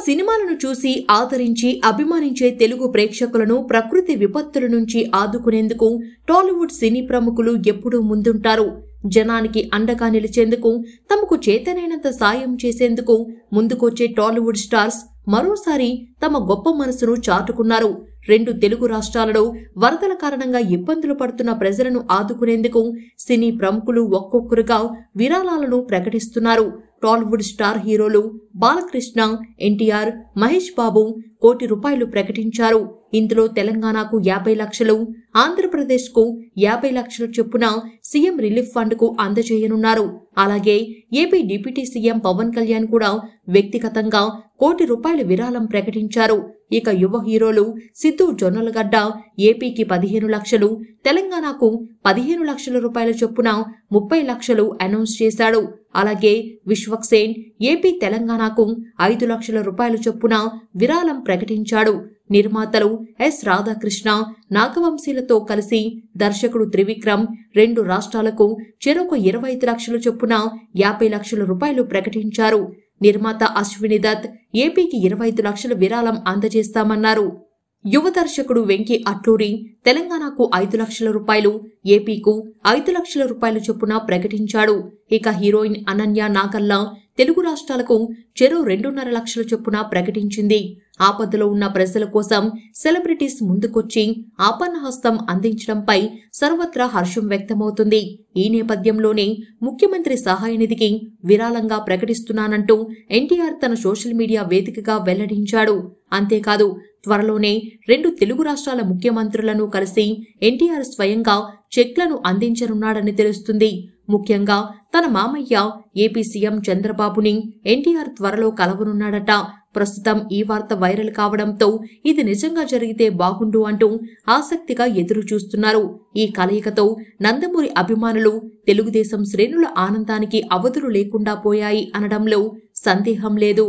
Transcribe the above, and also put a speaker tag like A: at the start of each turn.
A: సినిమాలను చూసి ఆదరించి అభిమానించే తెలుగు ప్రేక్షకులను ప్రకృతి విపత్తుల నుంచి ఆదుకునేందుకు టాలీవుడ్ సినీ ప్రముఖులు ఎప్పుడూ ముందుంటారు. జనానికి అండగా నిలిచేందుకు, తమకు చేతనైనంత సాయం చేసేందుకు ముందుకొచ్చే టాలీవుడ్ స్టార్స్ మరోసారి తమ గొప్ప మనసును చాటుకున్నారు. 2 తెలుగు రాష్ట్రాలలో వరదల కారణంగా ఇబ్బందులు పడుతున్న ప్రజలను ఆదుకునేందుకు సినీ ప్రముఖులు ఒక్కొక్కరుగా విరాళాలను ప్రకటిస్తున్నారు. టాలీవుడ్ స్టార్ హీరోలు బాలకృష్ణ, ఎన్టీఆర్, మహేష్ బాబు ₹1 ప్రకటించారు. ఇందులో తెలంగాణకు 50 లక్షలు, ఆంధ్రప్రదేశ్కు 50 లక్షల చొప్పున సీఎం రిలీఫ్ ఫండ్ కు అందజేయనున్నారు. అలాగే AP deputy CM Pawan Kalyan కూడా వ్యక్తిగతంగా ₹1 విరాళం ప్రకటించారు. ఇక యువ హీరోలు సిద్ధు జొన్నలగడ్డ ఏపీకి 15 లక్షలు, తెలంగాణకు 15 లక్షల రూపాయల చొప్పున 30 లక్షలు అనౌన్స్ చేశాడు. అలాగే విశ్వక్సేన్ ఏపీ తెలంగాణకు 5 లక్షల రూపాయల చొప్పున విరాళం ప్రకటించాడు. నిర్మాతలు ఎస్ రాధాకృష్ణ, నాగవంశీలతో కలిసి దర్శకుడు త్రివిక్రమ్ 2 రాష్ట్రాలకు చెరొక 25 లక్షల చొప్పున 50 లక్షల రూపాయలు ప్రకటించారు. నిర్మాత అశ్విని దత్ ఏపీకి 25 లక్షల విరాళం అందజేస్తామన్నారు. యువ దర్శకుడు వెంకీ అట్లూరి తెలంగాణకు 5 లక్షల రూపాయలు, ఏపీకు 5 లక్షల రూపాయల చొప్పున ప్రకటించాడు. ఇక హీరోయిన్ అనన్య నాగల్లా తెలుగు రాష్ట్రాలకు చెరో 2.5 లక్షల చొప్పున ప్రకటించింది. ఆపదలో ఉన్న ప్రజల కోసం సెలబ్రిటీస్ ముందుకొచ్చి ఆపన్నహస్తం అందించడంపై సర్వత్రా హర్షం వ్యక్తమవుతుంది. ఈ నేపథ్యంలోనే ముఖ్యమంత్రి సహాయ నిధికి విరాళంగా ప్రకటిస్తున్నానంటూ ఎన్టీఆర్ తన సోషల్ మీడియా వేదికగా వెల్లడించాడు. అంతేకాదు త్వరలోనే 2 తెలుగు రాష్ట్రాల ముఖ్యమంత్రులను కలిసి ఎన్టీఆర్ స్వయంగా చెక్లను అందించనున్నాడని తెలుస్తుంది. ముఖ్యంగా తన మామయ్య ఏపీ సీఎం చంద్రబాబుని ఎన్టీఆర్ త్వరలో కలవనున్నాడట. ప్రస్తుతం ఈ వార్త వైరల్ కావడంతో ఇది నిజంగా జరిగితే బాగుండు అంటూ ఆసక్తిగా ఎదురు చూస్తున్నారు. ఈ కలయికతో నందమూరి అభిమానులు, తెలుగుదేశం శ్రేణుల ఆనందానికి అవధులు లేకుండా పోయాయి అనడంలో సందేహం లేదు.